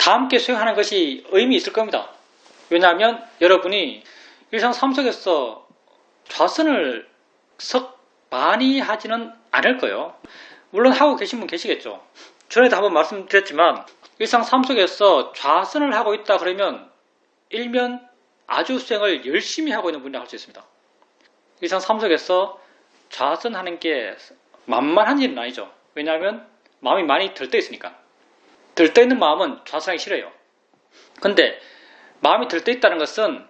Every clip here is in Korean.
다 함께 수행하는 것이 의미 있을 겁니다. 왜냐하면 여러분이 일상 삶 속에서 좌선을 썩 많이 하지는 않을 거예요. 물론 하고 계신 분 계시겠죠. 전에도 한번 말씀드렸지만 일상 삶 속에서 좌선을 하고 있다 그러면 일면 아주 수행을 열심히 하고 있는 분이라고 할 수 있습니다. 일상 삶 속에서 좌선하는 게 만만한 일은 아니죠. 왜냐하면 마음이 많이 들떠 있으니까. 들떠 있는 마음은 좌선하기 싫어요. 근데 마음이 들떠 있다는 것은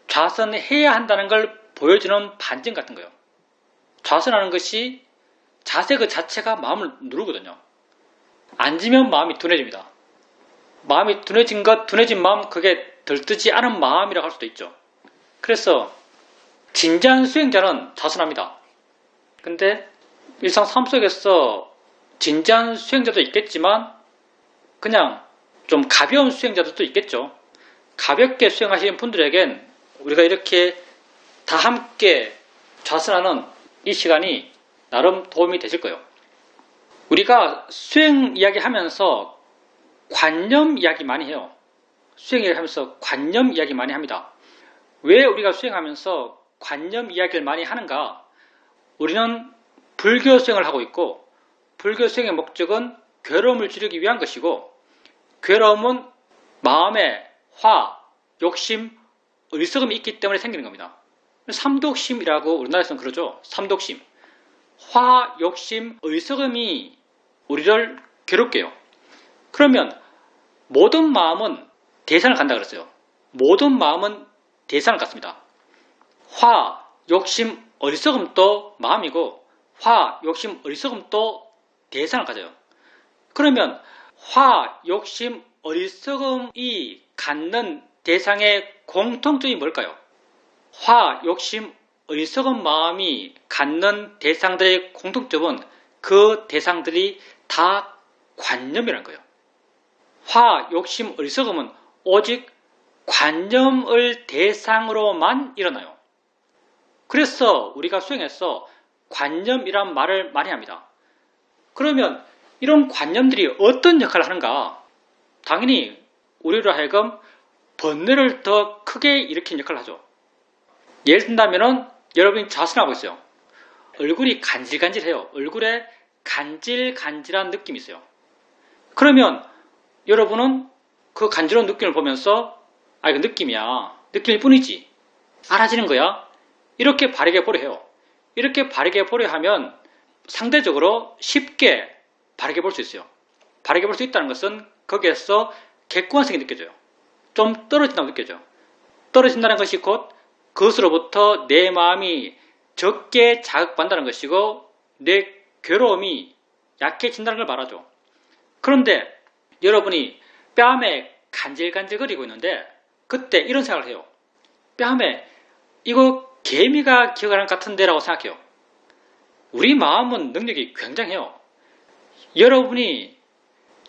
좌선해야 한다는 걸 보여주는 반증 같은 거예요. 좌선하는 것이 자세 그 자체가 마음을 누르거든요. 앉으면 마음이 둔해집니다. 마음이 둔해진 마음, 그게 들뜨지 않은 마음이라고 할 수도 있죠. 그래서 진지한 수행자는 좌선합니다. 근데 일상 삶 속에서 진지한 수행자도 있겠지만 그냥 좀 가벼운 수행자들도 있겠죠. 가볍게 수행하시는 분들에겐 우리가 이렇게 다 함께 좌선하는 이 시간이 나름 도움이 되실 거예요. 우리가 수행 이야기 하면서 관념 이야기 많이 해요. 수행 이야기 하면서 관념 이야기 많이 합니다. 왜 우리가 수행하면서 관념 이야기를 많이 하는가? 우리는 불교 수행을 하고 있고 불교 수행의 목적은 괴로움을 줄이기 위한 것이고 괴로움은 마음에 화, 욕심, 의석음이 있기 때문에 생기는 겁니다. 삼독심이라고 우리나라에서는 그러죠. 삼독심. 화, 욕심, 의석음이 우리를 괴롭게 해요. 그러면 모든 마음은 대상을 간다 그랬어요. 모든 마음은 대상을 갖습니다. 화, 욕심, 어리석음도 마음이고 화, 욕심, 어리석음도 대상을 가져요. 그러면 화, 욕심, 어리석음이 갖는 대상의 공통점이 뭘까요? 화, 욕심, 어리석은 마음이 갖는 대상들의 공통점은 그 대상들이 다 관념이라는 거예요. 화, 욕심, 어리석음은 오직 관념을 대상으로만 일어나요. 그래서 우리가 수행해서 관념이란 말을 많이 합니다. 그러면 이런 관념들이 어떤 역할을 하는가? 당연히 우리로 하여금 번뇌를 더 크게 일으키는 역할을 하죠. 예를 든다면 여러분이 좌선하고 있어요. 얼굴이 간질간질해요. 얼굴에 간질간질한 느낌이 있어요. 그러면 여러분은 그 간지러운 느낌을 보면서 이거 느낌이야. 느낌일 뿐이지. 알아지는 거야. 이렇게 바르게 보려 해요. 이렇게 바르게 보려 하면 상대적으로 쉽게 바르게 볼 수 있어요. 바르게 볼 수 있다는 것은 거기에서 객관성이 느껴져요. 좀 떨어진다고 느껴져요. 떨어진다는 것이 곧 그것으로부터 내 마음이 적게 자극받는다는 것이고 내 괴로움이 약해진다는 걸 말하죠. 그런데 여러분이 뺨에 간질간질거리고 있는데 그때 이런 생각을 해요. 뺨에 이거 개미가 기어가는 것 같은데 라고 생각해요. 우리 마음은 능력이 굉장해요. 여러분이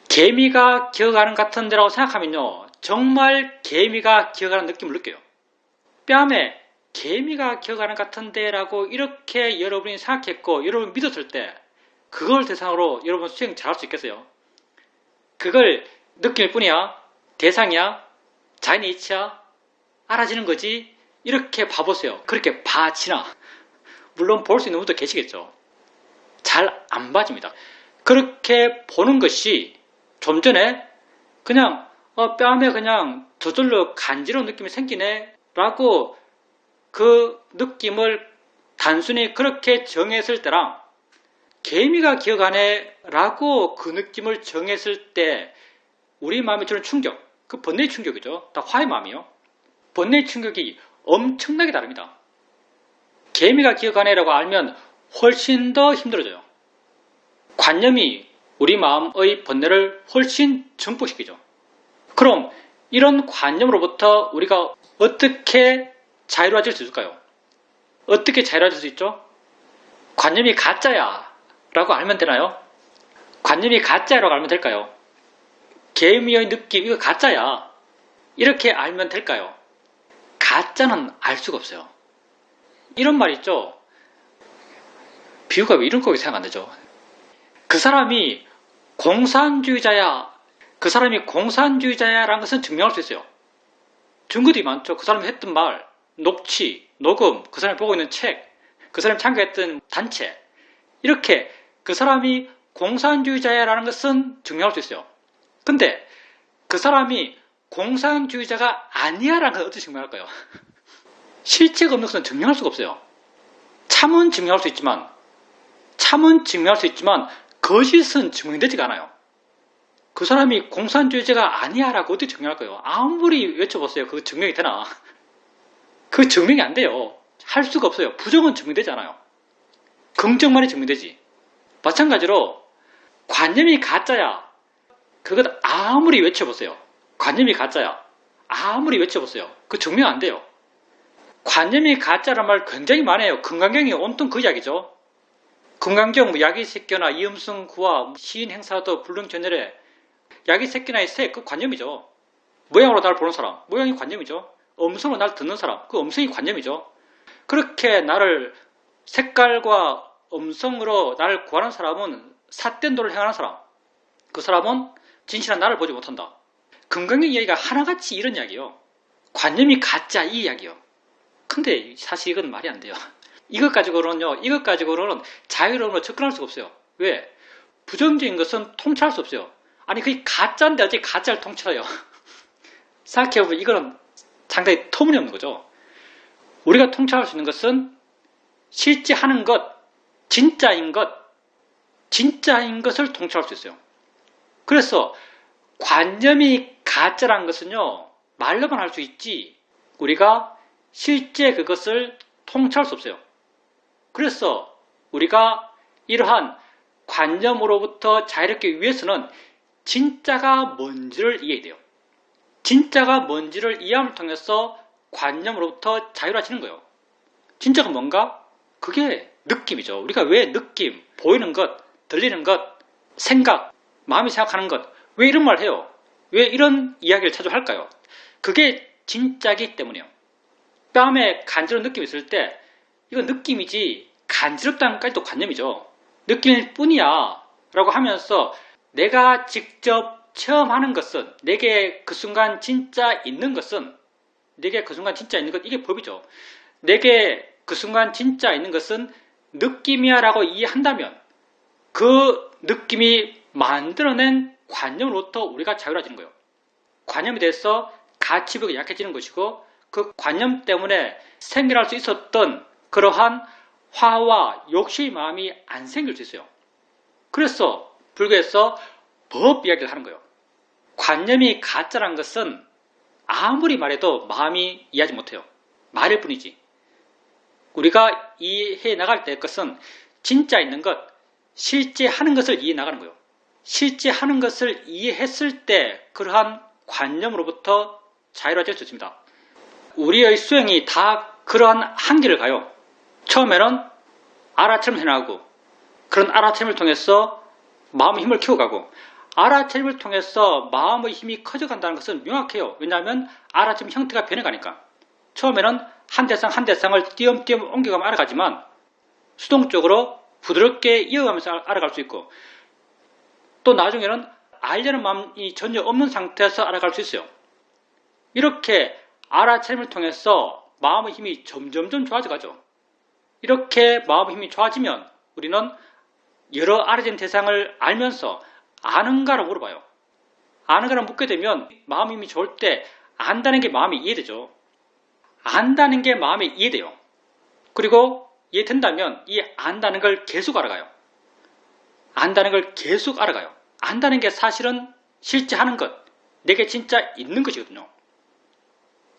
개미가 기어가는 것 같은데 라고 생각하면요. 정말 개미가 기어가는 느낌을 느껴요. 뺨에 개미가 기어가는 것 같은데 라고 이렇게 여러분이 생각했고 여러분이 믿었을 때 그걸 대상으로 여러분 수행 잘할 수 있겠어요? 그걸 느낄 뿐이야? 대상이야? 자연의 이치야? 알아지는 거지? 이렇게 봐보세요. 그렇게 봐지나? 물론 볼 수 있는 분도 계시겠죠. 잘 안 봐집니다. 그렇게 보는 것이 좀 전에 그냥 뺨에 그냥 저절로 간지러운 느낌이 생기네 라고 그 느낌을 단순히 그렇게 정했을 때랑 개미가 기어가네 라고 그 느낌을 정했을 때 우리 마음에 주는 충격, 그 번뇌의 충격이죠. 다 화의 마음이요. 번뇌의 충격이 엄청나게 다릅니다. 개미가 기어가네 라고 알면 훨씬 더 힘들어져요. 관념이 우리 마음의 번뇌를 훨씬 증폭시키죠. 그럼 이런 관념으로부터 우리가 어떻게 자유로워질 수 있을까요? 어떻게 자유로워질 수 있죠? 관념이 가짜야 라고 알면 되나요? 관념이 가짜라고 알면 될까요? 개미의 느낌 이거 가짜야 이렇게 알면 될까요? 가짜는 알 수가 없어요. 이런 말 있죠? 비유가 왜 이런 거에 생각 안 나죠? 그 사람이 공산주의자야 그 사람이 공산주의자야라는 것은 증명할 수 있어요. 증거들이 많죠. 그 사람이 했던 말, 녹취, 녹음, 그 사람이 보고 있는 책, 그 사람이 참가했던 단체, 이렇게 그 사람이 공산주의자야라는 것은 증명할 수 있어요. 근데 그 사람이 공산주의자가 아니야라는 건 어떻게 증명할까요? 실체가 없는 것은 증명할 수가 없어요. 참은 증명할 수 있지만 거짓은 증명되지가 않아요. 그 사람이 공산주의자가 아니야라고 어떻게 증명할까요? 아무리 외쳐보세요. 그거 증명이 되나? 그 증명이 안 돼요. 할 수가 없어요. 부정은 증명되지 않아요. 긍정만이 증명되지. 마찬가지로 관념이 가짜야. 그것 아무리 외쳐보세요. 관념이 가짜야. 아무리 외쳐보세요. 그 증명 안 돼요. 관념이 가짜란 말 굉장히 많아요. 금강경이 온통 그 이야기죠. 금강경, 야기새끼나 이음승 구와 시인 행사도 불능전열에 야기새끼나의 새, 그 관념이죠. 모양으로 날 보는 사람, 모양이 관념이죠. 음성으로 날 듣는 사람, 그 음성이 관념이죠. 그렇게 나를 색깔과 음성으로 나를 구하는 사람은 삿된 도를 행하는 사람, 그 사람은 진실한 나를 보지 못한다. 금강경 이야기가 하나같이 이런 이야기요. 관념이 가짜 이 이야기요. 근데 사실 이건 말이 안 돼요. 이것 가지고는 자유로움으로 접근할 수가 없어요. 왜? 부정적인 것은 통찰할 수 없어요. 아니 그게 가짜인데 어떻게 가짜를 통찰해요? 생각해보면 이거는 상당히 터무니없는 거죠. 우리가 통찰할 수 있는 것은 실제 하는 것, 진짜인 것을 통찰할 수 있어요. 그래서 관념이 가짜란 것은요, 말로만 할 수 있지 우리가 실제 그것을 통찰할 수 없어요. 그래서 우리가 이러한 관념으로부터 자유롭기 위해서는 진짜가 뭔지를 이해해야 돼요. 진짜가 뭔지를 이해함을 통해서 관념으로부터 자유로워지는 거예요. 진짜가 뭔가? 그게 느낌이죠. 우리가 왜 느낌, 보이는 것, 들리는 것, 생각, 마음이 생각하는 것, 왜 이런 말 해요? 왜 이런 이야기를 자주 할까요? 그게 진짜이기 때문이에요. 뺨에 간지러운 느낌이 있을 때 이건 느낌이지 간지럽다는 것까지도 관념이죠. 느낌일 뿐이야 라고 하면서 내가 직접 체험하는 것은, 내게 그 순간 진짜 있는 것은, 이게 법이죠. 내게 그 순간 진짜 있는 것은 느낌이야 라고 이해한다면 그 느낌이 만들어낸 관념으로부터 우리가 자유로워지는 거예요. 관념에 대해서 가치부가 약해지는 것이고, 그 관념 때문에 생겨날 수 있었던 그러한 화와 욕심의 마음이 안 생길 수 있어요. 그래서 불교에서 법 이야기를 하는 거예요. 관념이 가짜란 것은 아무리 말해도 마음이 이해하지 못해요. 말일 뿐이지. 우리가 이해해 나갈 때 것은 진짜 있는 것, 실제 하는 것을 이해해 나가는 거예요. 실제 하는 것을 이해했을 때 그러한 관념으로부터 자유로워질 수 있습니다. 우리의 수행이 다 그러한 한계를 가요. 처음에는 알아차림을 해나가고, 그런 알아차림을 통해서 마음의 힘을 키워가고, 알아차림을 통해서 마음의 힘이 커져간다는 것은 명확해요. 왜냐하면 알아차림 형태가 변해가니까. 처음에는 한 대상 한 대상을 띄엄띄엄 옮겨가며 알아가지만 수동적으로 부드럽게 이어가면서 알아갈 수 있고, 또 나중에는 알려는 마음이 전혀 없는 상태에서 알아갈 수 있어요. 이렇게 알아차림을 통해서 마음의 힘이 점점점 좋아져 가죠. 이렇게 마음의 힘이 좋아지면 우리는 여러 알아진 대상을 알면서 아는가를 물어봐요. 아는가를 묻게 되면 마음의 힘이 좋을 때 안다는 게 마음이 이해되죠. 안다는 게 마음이 이해돼요. 그리고 이해된다면 이 안다는 걸 계속 알아가요. 안다는 걸 계속 알아가요. 안다는 게 사실은 실제 하는 것, 내게 진짜 있는 것이거든요.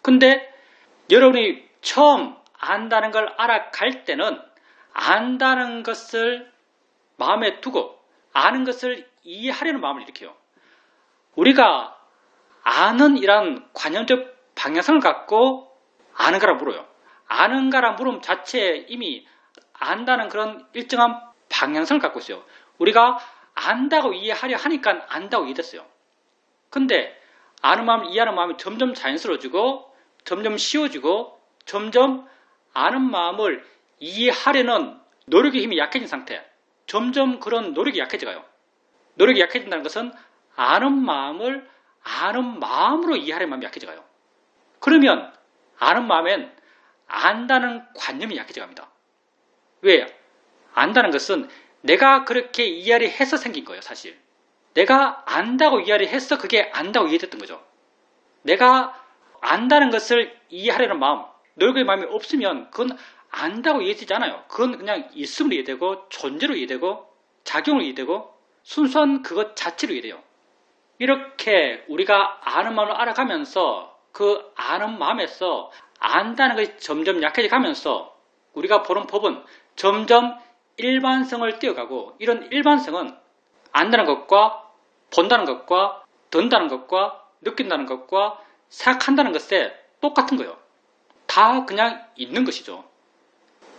근데 여러분이 처음 안다는 걸 알아갈 때는 안다는 것을 마음에 두고 아는 것을 이해하려는 마음을 일으켜요. 우리가 아는 이란 관념적 방향성을 갖고 아는가라 물어요. 아는가라 물음 자체에 이미 안다는 그런 일정한 방향성을 갖고 있어요. 우리가 안다고 이해하려 하니까 안다고 이해됐어요. 근데 아는 마음, 이해하는 마음이 점점 자연스러워지고 점점 쉬워지고 점점 아는 마음을 이해하려는 노력의 힘이 약해진 상태, 점점 그런 노력이 약해져가요. 노력이 약해진다는 것은 아는 마음을 아는 마음으로 이해하는 마음이 약해져가요. 그러면 아는 마음엔 안다는 관념이 약해져갑니다. 왜? 안다는 것은 내가 그렇게 이해를 해서 생긴 거예요, 사실. 내가 안다고 이해를 해서 그게 안다고 이해됐던 거죠. 내가 안다는 것을 이해하려는 마음, 노력의 마음이 없으면 그건 안다고 이해되지 않아요. 그건 그냥 있음으로 이해되고 존재로 이해되고 작용으로 이해되고 순수한 그것 자체로 이해돼요. 이렇게 우리가 아는 마음을 알아가면서 그 아는 마음에서 안다는 것이 점점 약해져 가면서 우리가 보는 법은 점점 일반성을 띄어가고, 이런 일반성은 안다는 것과 본다는 것과 든다는 것과 느낀다는 것과 생각한다는 것에 똑같은 거예요. 다 그냥 있는 것이죠.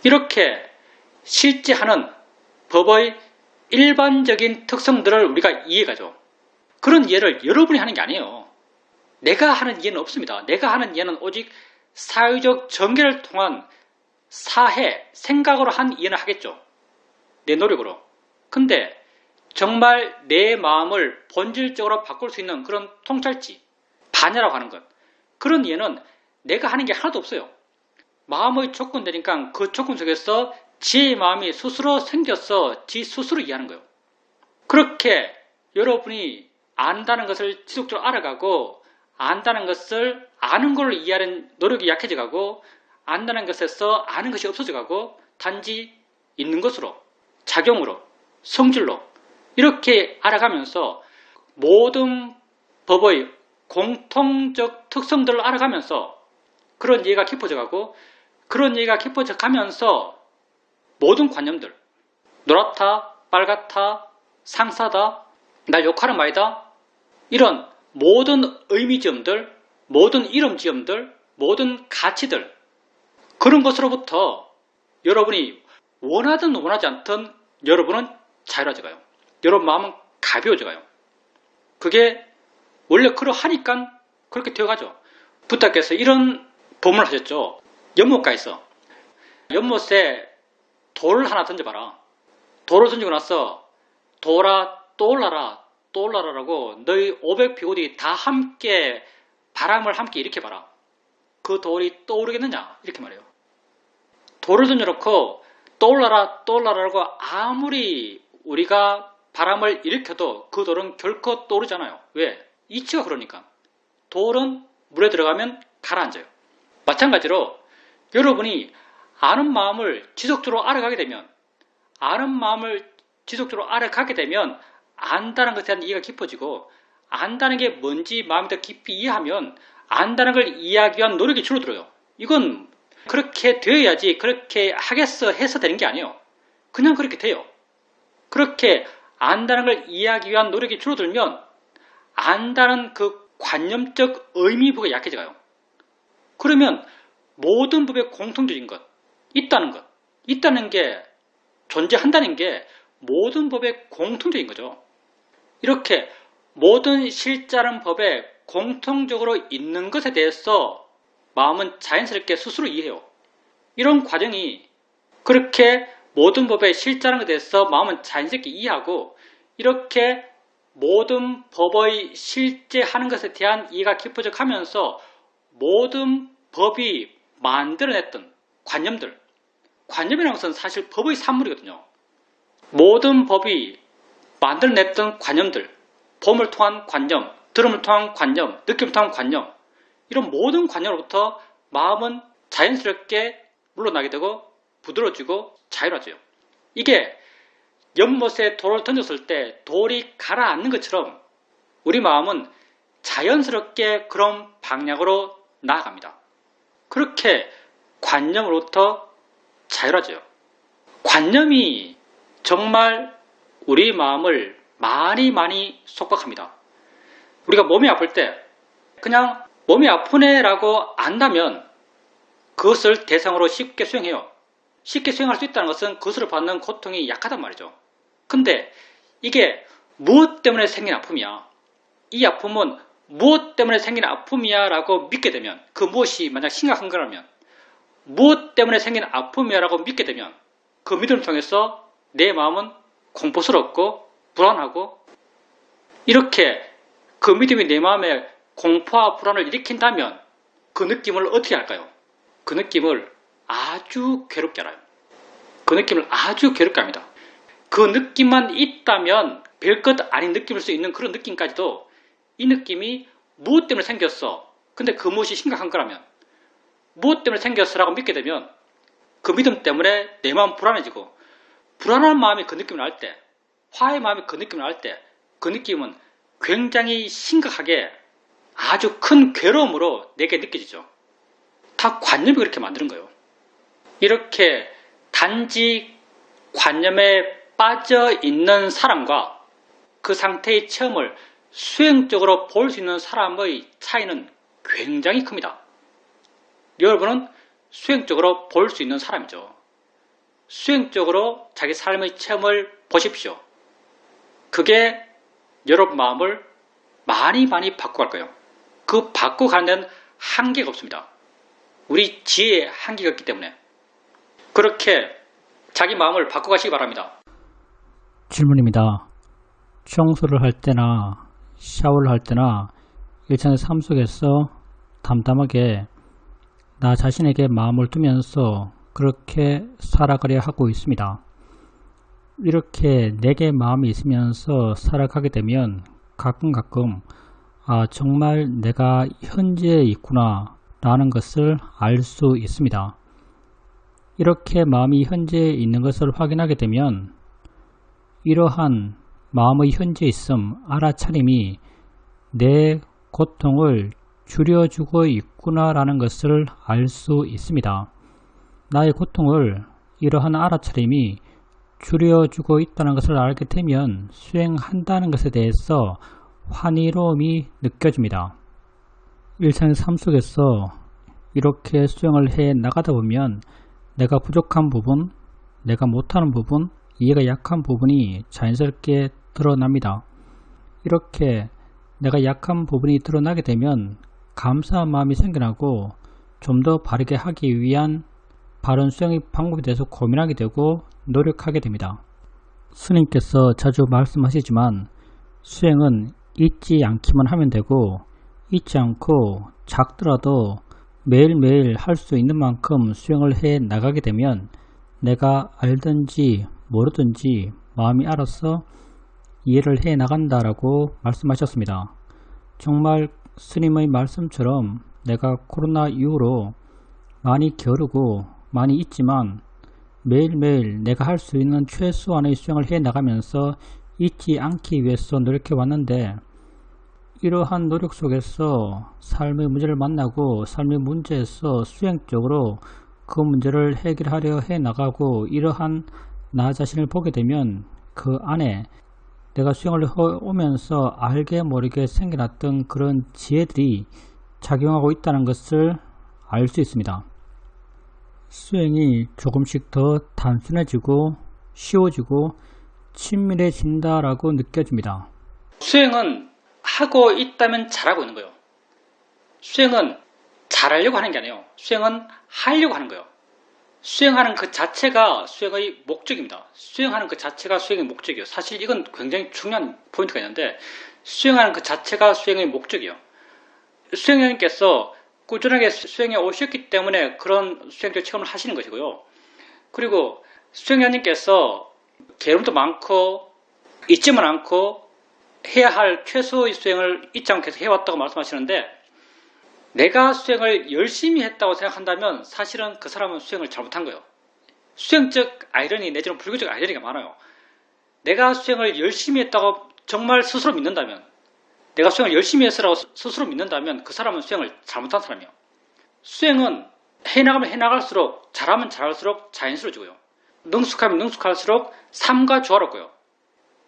이렇게 실제하는 법의 일반적인 특성들을 우리가 이해가죠. 그런 이해를 여러분이 하는 게 아니에요. 내가 하는 이해는 없습니다. 내가 하는 이해는 오직 사회적 전개를 통한 사해, 생각으로 한 이해는 하겠죠. 내 노력으로. 근데 정말 내 마음을 본질적으로 바꿀 수 있는 그런 통찰지, 반야라고 하는 것, 그런 이해는 내가 하는 게 하나도 없어요. 마음의 조건 되니까 그 조건 속에서 지의 마음이 스스로 생겨서 지 스스로 이해하는 거예요. 그렇게 여러분이 안다는 것을 지속적으로 알아가고, 안다는 것을 아는 걸로 이해하는 노력이 약해져 가고, 안다는 것에서 아는 것이 없어져 가고, 단지 있는 것으로, 작용으로, 성질로 이렇게 알아가면서 모든 법의 공통적 특성들을 알아가면서 그런 이해가 깊어져 가고, 그런 이해가 깊어져 가면서 모든 관념들, 노랗다, 빨갛다, 상사다, 날 욕하는 말이다, 이런 모든 의미지음들, 모든 이름지음들, 모든 가치들, 그런 것으로부터 여러분이 원하든 원하지 않든 여러분은 자유로워져 가요. 여러분 마음은 가벼워져 가요. 그게 원래 그러하니까 그렇게 되어가죠. 부처께서 이런 법문을 하셨죠. 연못가에서 연못에 돌을 하나 던져봐라. 돌을 던지고 나서 돌아 떠올라라, 떠올라라라고 너희 500피고들이 다 함께 바람을 함께 일으켜봐라. 그 돌이 떠오르겠느냐? 이렇게 말해요. 돌을 던져놓고 떠올라라, 떠올라라라고 아무리 우리가 바람을 일으켜도 그 돌은 결코 떠오르잖아요. 왜? 이치가 그러니까. 돌은 물에 들어가면 가라앉아요. 마찬가지로 여러분이 아는 마음을 지속적으로 알아가게 되면, 아는 마음을 지속적으로 알아가게 되면 안다는 것에 대한 이해가 깊어지고, 안다는 게 뭔지 마음이 더 깊이 이해하면 안다는 걸 이해하기 위한 노력이 줄어들어요. 이건 그렇게 되어야지 그렇게 하겠어 해서 되는 게 아니에요. 그냥 그렇게 돼요. 그렇게 안다는 걸 이해하기 위한 노력이 줄어들면 안다는 그 관념적 의미부가 약해져가요. 그러면 모든 법의 공통적인 것, 있다는 게, 존재한다는 게 모든 법의 공통적인 거죠. 이렇게 모든 실자른 법에 공통적으로 있는 것에 대해서 마음은 자연스럽게 스스로 이해해요. 이런 과정이, 그렇게 모든 법의 실자른 것에 대해서 마음은 자연스럽게 이해하고, 이렇게 모든 법의 실제하는 것에 대한 이해가 깊어져 가면서 모든 법이 만들어냈던 관념이라는 것은 사실 법의 산물이거든요. 모든 법이 만들어냈던 관념들, 봄을 통한 관념, 들음을 통한 관념, 느낌을 통한 관념, 이런 모든 관념으로부터 마음은 자연스럽게 물러나게 되고 부드러워지고 자유로워져요. 이게 연못에 돌을 던졌을 때 돌이 가라앉는 것처럼 우리 마음은 자연스럽게 그런 방향으로 나아갑니다. 그렇게 관념으로부터 자유로워져요. 관념이 정말 우리 마음을 많이 속박합니다. 우리가 몸이 아플 때 그냥 몸이 아프네라고 안다면 그것을 대상으로 쉽게 수용해요. 쉽게 수용할 수 있다는 것은 그것으로 받는 고통이 약하단 말이죠. 근데 이게 무엇 때문에 생긴 아픔이야? 이 아픔은 무엇 때문에 생긴 아픔이야 라고 믿게 되면, 그 무엇이 만약 심각한 거라면 무엇 때문에 생긴 아픔이야 라고 믿게 되면 그 믿음을 통해서 내 마음은 공포스럽고 불안하고, 이렇게 그 믿음이 내 마음에 공포와 불안을 일으킨다면 그 느낌을 어떻게 할까요? 그 느낌을 아주 괴롭게 알아요. 그 느낌을 아주 괴롭게 합니다. 그 느낌만 있다면 별것 아닌 느낌일 수 있는 그런 느낌까지도 이 느낌이 무엇 때문에 생겼어? 근데 그 무엇이 심각한 거라면 무엇 때문에 생겼어라고 믿게 되면 그 믿음 때문에 내 마음 불안해지고 불안한 마음이 그 느낌을 알 때, 화의 마음이 그 느낌을 알 때 그 느낌은 굉장히 심각하게 아주 큰 괴로움으로 내게 느껴지죠. 다 관념이 그렇게 만드는 거예요. 이렇게 단지 관념에 빠져 있는 사람과 그 상태의 체험을 수행적으로 볼 수 있는 사람의 차이는 굉장히 큽니다. 여러분은 수행적으로 볼 수 있는 사람이죠. 수행적으로 자기 삶의 체험을 보십시오. 그게 여러분 마음을 많이 바꿔갈 거예요. 그 바꿔가는 데는 한계가 없습니다. 우리 지혜에 한계가 있기 때문에 그렇게 자기 마음을 바꿔가시기 바랍니다. 질문입니다. 청소를 할 때나 샤워를 할 때나 일상의 삶 속에서 담담하게 나 자신에게 마음을 두면서 그렇게 살아가려 하고 있습니다. 이렇게 내게 마음이 있으면서 살아가게 되면 가끔 정말 내가 현재에 있구나 라는 것을 알 수 있습니다. 이렇게 마음이 현재에 있는 것을 확인하게 되면 이러한 마음의 현재에 있음, 알아차림이 내 고통을 줄여주고 있구나 라는 것을 알 수 있습니다. 나의 고통을 이러한 알아차림이 줄여주고 있다는 것을 알게 되면 수행한다는 것에 대해서 환희로움이 느껴집니다. 일상의 삶 속에서 이렇게 수행을 해 나가다 보면 내가 부족한 부분, 내가 못하는 부분, 이해가 약한 부분이 자연스럽게 드러납니다. 이렇게 내가 약한 부분이 드러나게 되면 감사한 마음이 생겨나고 좀 더 바르게 하기 위한 바른 수행의 방법에 대해서 고민하게 되고 노력하게 됩니다. 스님께서 자주 말씀하시지만 수행은 잊지 않기만 하면 되고 잊지 않고 작더라도 매일매일 할 수 있는 만큼 수행을 해 나가게 되면 내가 알든지 모르든지 마음이 알아서 이해를 해 나간다라고 말씀하셨습니다. 정말 스님의 말씀처럼 내가 코로나 이후로 많이 게으르고 많이 있지만 매일매일 내가 할 수 있는 최소한의 수행을 해 나가면서 잊지 않기 위해서 노력해 왔는데 이러한 노력 속에서 삶의 문제를 만나고 삶의 문제에서 수행적으로 그 문제를 해결하려 해 나가고 이러한 나 자신을 보게 되면 그 안에 내가 수행을 해오면서 알게 모르게 생겨났던 그런 지혜들이 작용하고 있다는 것을 알 수 있습니다. 수행이 조금씩 더 단순해지고 쉬워지고 친밀해진다라고 느껴집니다. 수행은 하고 있다면 잘하고 있는 거예요. 수행은 잘하려고 하는 게 아니에요. 수행은 하려고 하는 거예요. 수행하는 그 자체가 수행의 목적입니다. 수행하는 그 자체가 수행의 목적이에요. 사실 이건 굉장히 중요한 포인트가 있는데 수행하는 그 자체가 수행의 목적이에요. 수행자님께서 꾸준하게 수행해 오셨기 때문에 그런 수행적 체험을 하시는 것이고요. 그리고 수행자님께서 게으름도 많고 잊지만 않고 해야 할 최소의 수행을 잊지 않고 계속 해왔다고 말씀하시는데 내가 수행을 열심히 했다고 생각한다면 사실은 그 사람은 수행을 잘못한 거예요. 수행적 아이러니 내지는 불교적 아이러니가 많아요. 내가 수행을 열심히 했다고 정말 스스로 믿는다면 내가 수행을 열심히 했으라고 스스로 믿는다면 그 사람은 수행을 잘못한 사람이에요. 수행은 해나가면 해나갈수록 잘하면 잘할수록 자연스러워지고요. 능숙하면 능숙할수록 삶과 조화롭고요.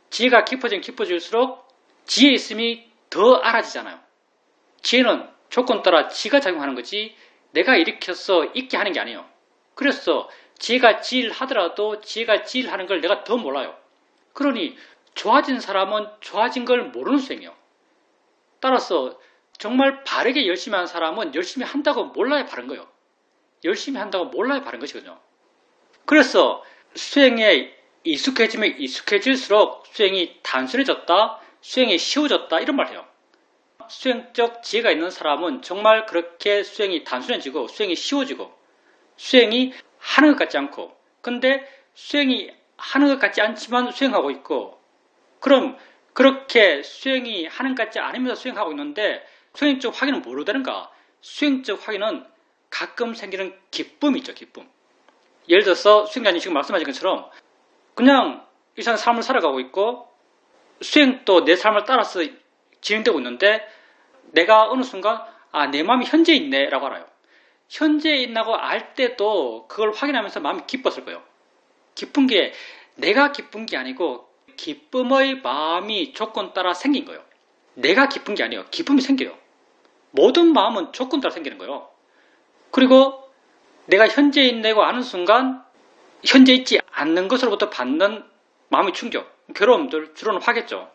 지혜가 깊어지면 깊어질수록 지혜 있음이 더 알아지잖아요. 지혜는 조건 따라 지가 작용하는 거지 내가 일으켜서 있게 하는 게 아니에요. 그래서 지혜가 지혜를 하더라도 지혜가 지혜를 하는 걸 내가 더 몰라요. 그러니 좋아진 사람은 좋아진 걸 모르는 수행이에요. 따라서 정말 바르게 열심히 하는 사람은 열심히 한다고 몰라야 바른 거예요. 열심히 한다고 몰라야 바른 것이거든요. 그래서 수행에 익숙해지면 익숙해질수록 수행이 단순해졌다, 수행이 쉬워졌다 이런 말 해요. 수행적 지혜가 있는 사람은 정말 그렇게 수행이 단순해지고 수행이 쉬워지고 수행이 하는 것 같지 않고, 근데 수행이 하는 것 같지 않지만 수행하고 있고, 그럼 그렇게 수행이 하는 것 같지 않으면서 수행하고 있는데 수행적 확인은 뭐로 되는가? 수행적 확인은 가끔 생기는 기쁨이 있죠. 기쁨. 예를 들어서 수행자님 지금 말씀하신 것처럼 그냥 일상 삶을 살아가고 있고 수행도 내 삶을 따라서 진행되고 있는데 내가 어느 순간 내 마음이 현재에 있네 라고 알아요. 현재에 있다고 알 때도 그걸 확인하면서 마음이 기뻤을 거예요. 기쁜 게 내가 기쁜 게 아니고 기쁨의 마음이 조건 따라 생긴 거예요. 내가 기쁜 게 아니에요. 기쁨이 생겨요. 모든 마음은 조건 따라 생기는 거예요. 그리고 내가 현재에 있다고 아는 순간 현재 있지 않는 것으로부터 받는 마음의 충격, 괴로움들 주로는 화겠죠.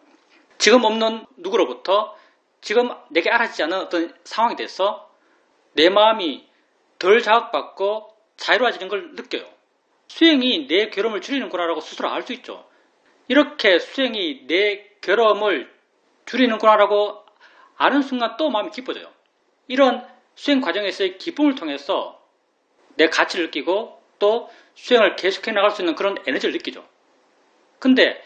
지금 없는 누구로부터 지금 내게 알아지지 않은 어떤 상황에 대해서 내 마음이 덜 자극받고 자유로워지는 걸 느껴요. 수행이 내 괴로움을 줄이는구나라고 스스로 알 수 있죠. 이렇게 수행이 내 괴로움을 줄이는구나라고 아는 순간 또 마음이 기뻐져요. 이런 수행 과정에서의 기쁨을 통해서 내 가치를 느끼고 또 수행을 계속해 나갈 수 있는 그런 에너지를 느끼죠. 근데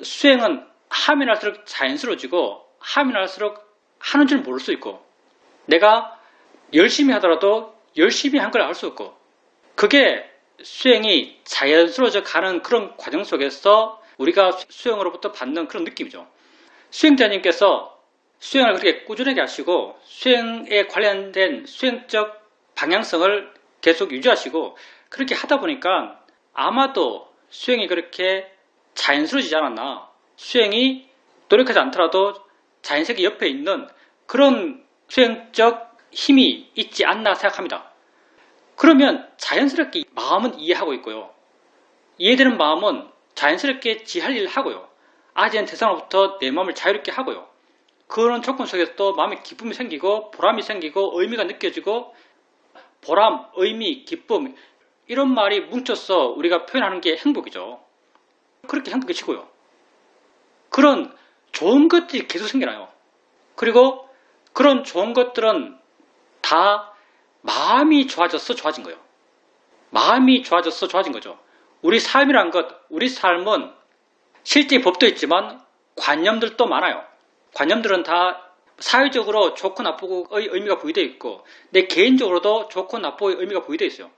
수행은 하면 할수록 자연스러워지고 하면 할수록 하는 줄 모를 수 있고 내가 열심히 하더라도 열심히 한 걸 알 수 없고 그게 수행이 자연스러워져 가는 그런 과정 속에서 우리가 수행으로부터 받는 그런 느낌이죠. 수행자님께서 수행을 그렇게 꾸준하게 하시고 수행에 관련된 수행적 방향성을 계속 유지하시고 그렇게 하다 보니까 아마도 수행이 그렇게 자연스러워지지 않았나, 수행이 노력하지 않더라도 자연스럽게 옆에 있는 그런 수행적 힘이 있지 않나 생각합니다. 그러면 자연스럽게 마음은 이해하고 있고요. 이해되는 마음은 자연스럽게 지 할 일을 하고요. 아지한 대상으로부터 내 마음을 자유롭게 하고요. 그런 조건 속에서 또 마음에 기쁨이 생기고 보람이 생기고 의미가 느껴지고 보람, 의미, 기쁨 이런 말이 뭉쳐서 우리가 표현하는 게 행복이죠. 그렇게 행복해지고요. 그런 좋은 것들이 계속 생겨나요. 그리고 그런 좋은 것들은 다 마음이 좋아져서 좋아진 거예요. 마음이 좋아져서 좋아진 거죠. 우리 삶이란 것, 우리 삶은 실제 법도 있지만 관념들도 많아요. 관념들은 다 사회적으로 좋고 나쁘고의 의미가 부여되어 있고 내 개인적으로도 좋고 나쁘고의 의미가 부여되어 있어요.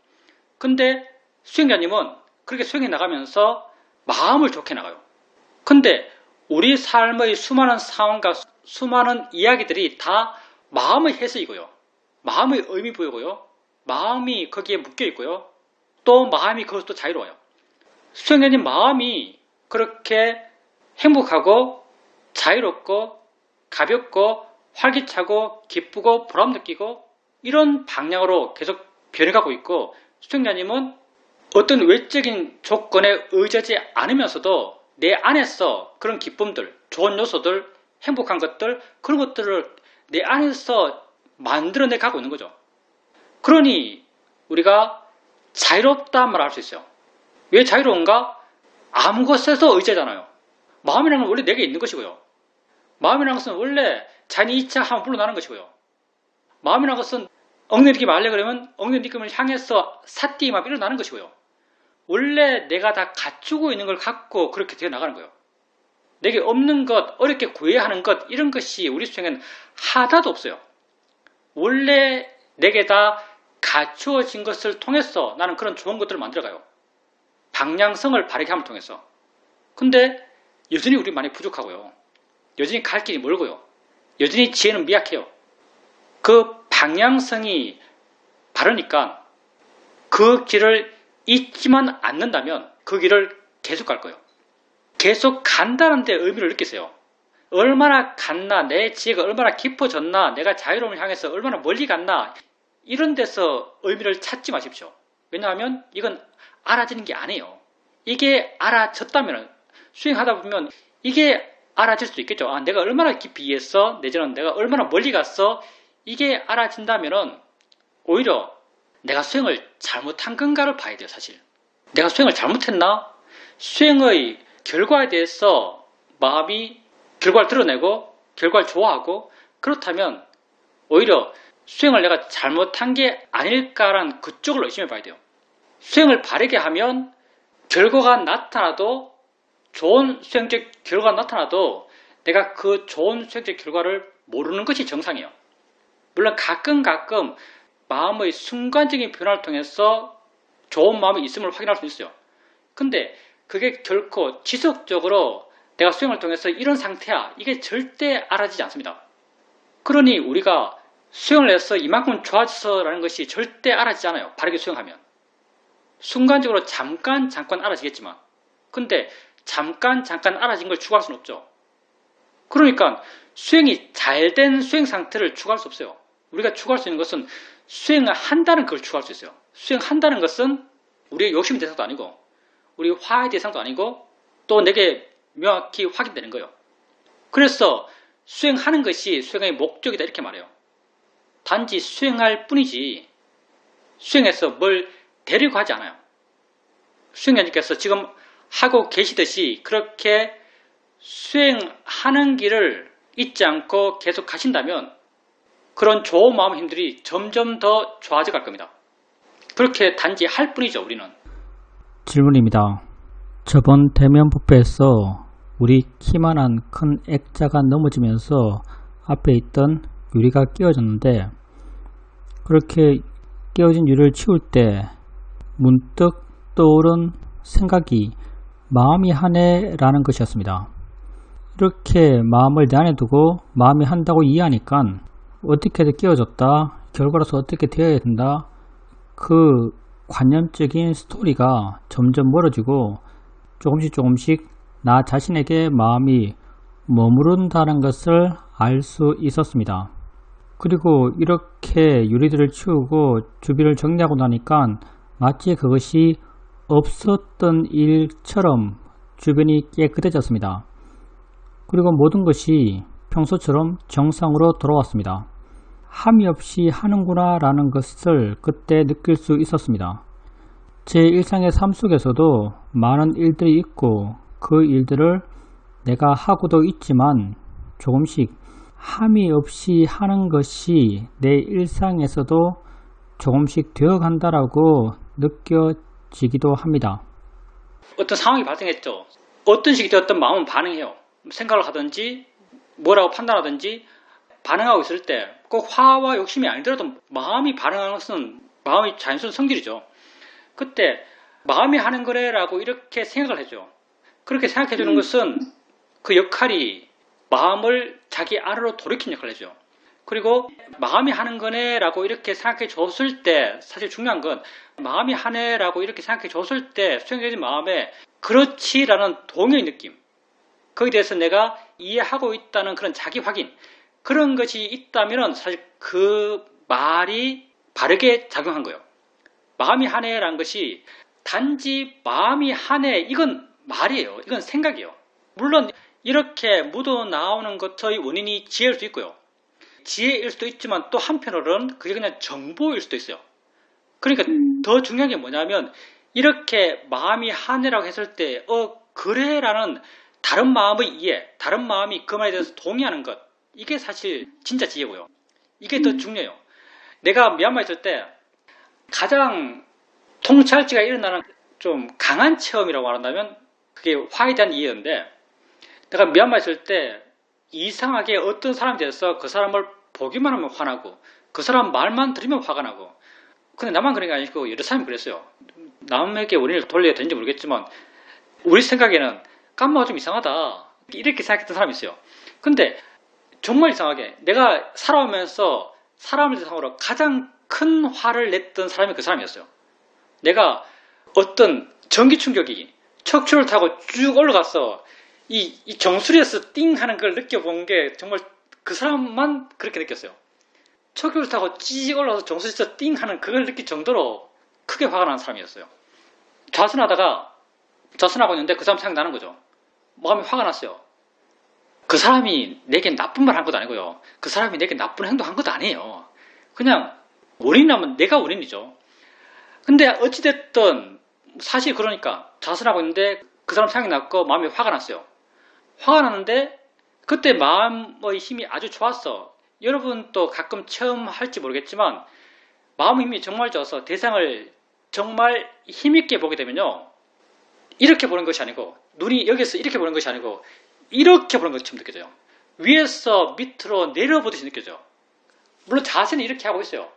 근데 수행자님은 그렇게 수행해 나가면서 마음을 좋게 나가요. 근데 우리 삶의 수많은 상황과 수많은 이야기들이 다 마음의 해석이고요. 마음의 의미 부여고요. 마음이 거기에 묶여 있고요. 또 마음이 그것도 자유로워요. 수행자님 마음이 그렇게 행복하고 자유롭고 가볍고 활기차고 기쁘고 보람 느끼고 이런 방향으로 계속 변해가고 있고 수행자님은 어떤 외적인 조건에 의지하지 않으면서도 내 안에서 그런 기쁨들, 좋은 요소들, 행복한 것들 그런 것들을 내 안에서 만들어내 가고 있는 거죠. 그러니 우리가 자유롭다는 말을 할 수 있어요. 왜 자유로운가? 아무 것에서 의지하잖아요. 마음이라는 건 원래 내게 있는 것이고요. 마음이라는 것은 원래 자기 이차 하면 불러나는 것이고요. 마음이라는 것은 엉덩이 느낌 알려 그러면 엉덩이 느낌을 향해서 삿띠만 일어나는 것이고요. 원래 내가 다 갖추고 있는 걸 갖고 그렇게 되어 나가는 거예요. 내게 없는 것, 어렵게 구해야 하는 것 이런 것이 우리 수행에는 하나도 없어요. 원래 내게 다 갖추어진 것을 통해서 나는 그런 좋은 것들을 만들어가요. 방향성을 바르게 함을 통해서. 근데 여전히 우리 많이 부족하고요. 여전히 갈 길이 멀고요. 여전히 지혜는 미약해요. 그 방향성이 바르니까 그 길을 잊지만 않는다면 그 길을 계속 갈 거예요. 계속 간다는 데 의미를 느끼세요. 얼마나 갔나, 내 지혜가 얼마나 깊어졌나, 내가 자유로움을 향해서 얼마나 멀리 갔나 이런 데서 의미를 찾지 마십시오. 왜냐하면 이건 알아지는 게 아니에요. 이게 알아졌다면 수행하다 보면 이게 알아질 수도 있겠죠. 내가 얼마나 깊이 이해했어, 내지는 내가 얼마나 멀리 갔어 이게 알아진다면 오히려 내가 수행을 잘못한 건가를 봐야 돼요. 사실 내가 수행을 잘못했나? 수행의 결과에 대해서 마음이 결과를 드러내고 결과를 좋아하고 그렇다면 오히려 수행을 내가 잘못한 게 아닐까라는 그쪽을 의심해 봐야 돼요. 수행을 바르게 하면 결과가 나타나도 좋은 수행적 결과가 나타나도 내가 그 좋은 수행적 결과를 모르는 것이 정상이에요. 물론 가끔 마음의 순간적인 변화를 통해서 좋은 마음이 있음을 확인할 수 있어요. 근데 그게 결코 지속적으로 내가 수행을 통해서 이런 상태야, 이게 절대 알아지지 않습니다. 그러니 우리가 수행을 해서 이만큼 좋아졌어라는 것이 절대 알아지지 않아요. 바르게 수행하면. 순간적으로 잠깐 알아지겠지만, 근데 잠깐 알아진 걸 추구할 수는 없죠. 그러니까 수행이 잘된 수행 상태를 추구할 수 없어요. 우리가 추구할 수 있는 것은 수행을 한다는 걸 추구할 수 있어요. 수행한다는 것은 우리의 욕심의 대상도 아니고 우리 화의 대상도 아니고 또 내게 명확히 확인되는 거예요. 그래서 수행하는 것이 수행의 목적이다 이렇게 말해요. 단지 수행할 뿐이지 수행해서 뭘 되려고 하지 않아요. 수행자님께서 지금 하고 계시듯이 그렇게 수행하는 길을 잊지 않고 계속 가신다면 그런 좋은 마음의 힘들이 점점 더 좋아져 갈 겁니다. 그렇게 단지 할 뿐이죠, 우리는. 질문입니다. 저번 대면 법회에서 우리 키만한 큰 액자가 넘어지면서 앞에 있던 유리가 끼어졌는데 그렇게 끼어진 유리를 치울 때 문득 떠오른 생각이 마음이 하네라는 것이었습니다. 이렇게 마음을 내 안에 두고 마음이 한다고 이해하니까 어떻게든 끼어졌다, 결과로서 어떻게 되어야 된다, 그 관념적인 스토리가 점점 멀어지고 조금씩 나 자신에게 마음이 머무른다는 것을 알 수 있었습니다. 그리고 이렇게 유리들을 치우고 주변을 정리하고 나니까 마치 그것이 없었던 일처럼 주변이 깨끗해졌습니다. 그리고 모든 것이 평소처럼 정상으로 돌아왔습니다. 함이 없이 하는구나 라는 것을 그때 느낄 수 있었습니다. 제 일상의 삶 속에서도 많은 일들이 있고 그 일들을 내가 하고도 있지만 조금씩 함이 없이 하는 것이 내 일상에서도 조금씩 되어간다라고 느껴지기도 합니다. 어떤 상황이 발생했죠. 어떤 식이 되었든 마음은 반응해요. 생각을 하든지 뭐라고 판단하든지 반응하고 있을 때 꼭 화와 욕심이 아니더라도 마음이 반응하는 것은 마음의 자연스러운 성질이죠. 그때 마음이 하는 거래라고 이렇게 생각을 해줘. 그렇게 생각해 주는 것은 그 역할이 마음을 자기 안으로 돌이킨 역할을 해줘. 그리고 마음이 하는 거네라고 이렇게 생각해 줬을 때 사실 중요한 건 마음이 하네라고 이렇게 생각해 줬을 때 수행되는 마음에 그렇지라는 동의의 느낌, 거기에 대해서 내가 이해하고 있다는 그런 자기 확인, 그런 것이 있다면 사실 그 말이 바르게 작용한 거예요. 마음이 하네라는 것이 단지 마음이 하네, 이건 말이에요. 이건 생각이에요. 물론 이렇게 묻어나오는 것의 원인이 지혜일 수도 있고요. 지혜일 수도 있지만 또 한편으로는 그게 그냥 정보일 수도 있어요. 그러니까 더 중요한 게 뭐냐면 이렇게 마음이 하네라고 했을 때 그래라는 다른 마음의 이해, 다른 마음이 그 말에 대해서 동의하는 것, 이게 사실 진짜 지혜고요. 이게 더 중요해요. 내가 미얀마에 있을 때 가장 통찰지가 일어나는 좀 강한 체험이라고 말한다면 그게 화에 대한 이해였는데, 내가 미얀마에 있을 때 이상하게 어떤 사람에 대해서 그 사람을 보기만 하면 화나고 그 사람 말만 들으면 화가 나고, 근데 나만 그런 게 아니고 여러 사람이 그랬어요. 남에게 원인을 돌려야 되는지 모르겠지만 우리 생각에는 깜마가 좀 이상하다 이렇게 생각했던 사람이 있어요. 근데 정말 이상하게 내가 살아오면서 사람을 대상으로 가장 큰 화를 냈던 사람이 그 사람이었어요. 내가 어떤 전기 충격이 척추를 타고 쭉 올라가서 이 정수리에서 띵 하는 걸 느껴본 게 정말 그 사람만 그렇게 느꼈어요. 척추를 타고 찌 올라가서 정수리에서 띵 하는 그걸 느낄 정도로 크게 화가 나는 사람이었어요. 좌선하고 있는데 그 사람 생각나는 거죠. 마음이 화가 났어요. 그 사람이 내게 나쁜 말 한 것도 아니고요. 그 사람이 내게 나쁜 행동 한 것도 아니에요. 그냥 원인이라면 내가 원인이죠. 근데 어찌됐든 사실 그러니까 좌선하고 있는데 그 사람 생각이 났고 마음이 화가 났어요. 화가 났는데 그때 마음의 힘이 아주 좋았어. 여러분도 가끔 체험할지 모르겠지만 마음 힘이 정말 좋아서 대상을 정말 힘있게 보게 되면요. 이렇게 보는 것이 아니고 눈이 여기서 이렇게 보는 것이 아니고 이렇게 보는 것처럼 느껴져요. 위에서 밑으로 내려보듯이 느껴져요. 물론 자세는 이렇게 하고 있어요.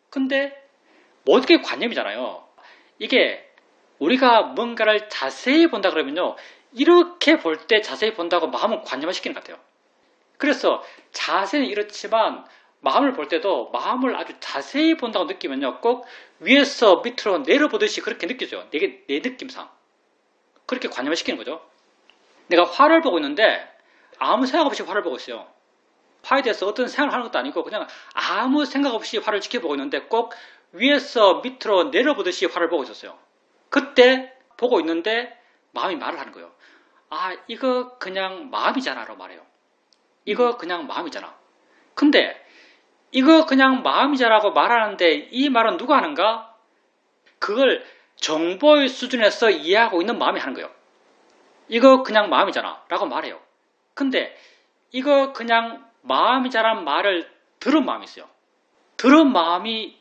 근데 모든 게 관념이잖아요. 이게 우리가 뭔가를 자세히 본다 그러면요. 이렇게 볼 때 자세히 본다고 마음은 관념화시키는 것 같아요. 그래서 자세는 이렇지만 마음을 볼 때도 마음을 아주 자세히 본다고 느끼면요. 꼭 위에서 밑으로 내려보듯이 그렇게 느껴져요. 내 느낌상. 그렇게 관념화시키는 거죠. 내가 화를 보고 있는데 아무 생각 없이 화를 보고 있어요. 화에 대해서 어떤 생각을 하는 것도 아니고 그냥 아무 생각 없이 화를 지켜보고 있는데 꼭 위에서 밑으로 내려보듯이 화를 보고 있었어요. 그때 보고 있는데 마음이 말을 하는 거예요. 아, 이거 그냥 마음이잖아 라고 말해요. 이거 그냥 마음이잖아. 근데 이거 그냥 마음이잖아라고 말하는데 이 말은 누가 하는가? 그걸 정보의 수준에서 이해하고 있는 마음이 하는 거예요. 이거 그냥 마음이잖아 라고 말해요. 근데 이거 그냥 마음이잖아 말을 들은 마음이 있어요. 들은 마음이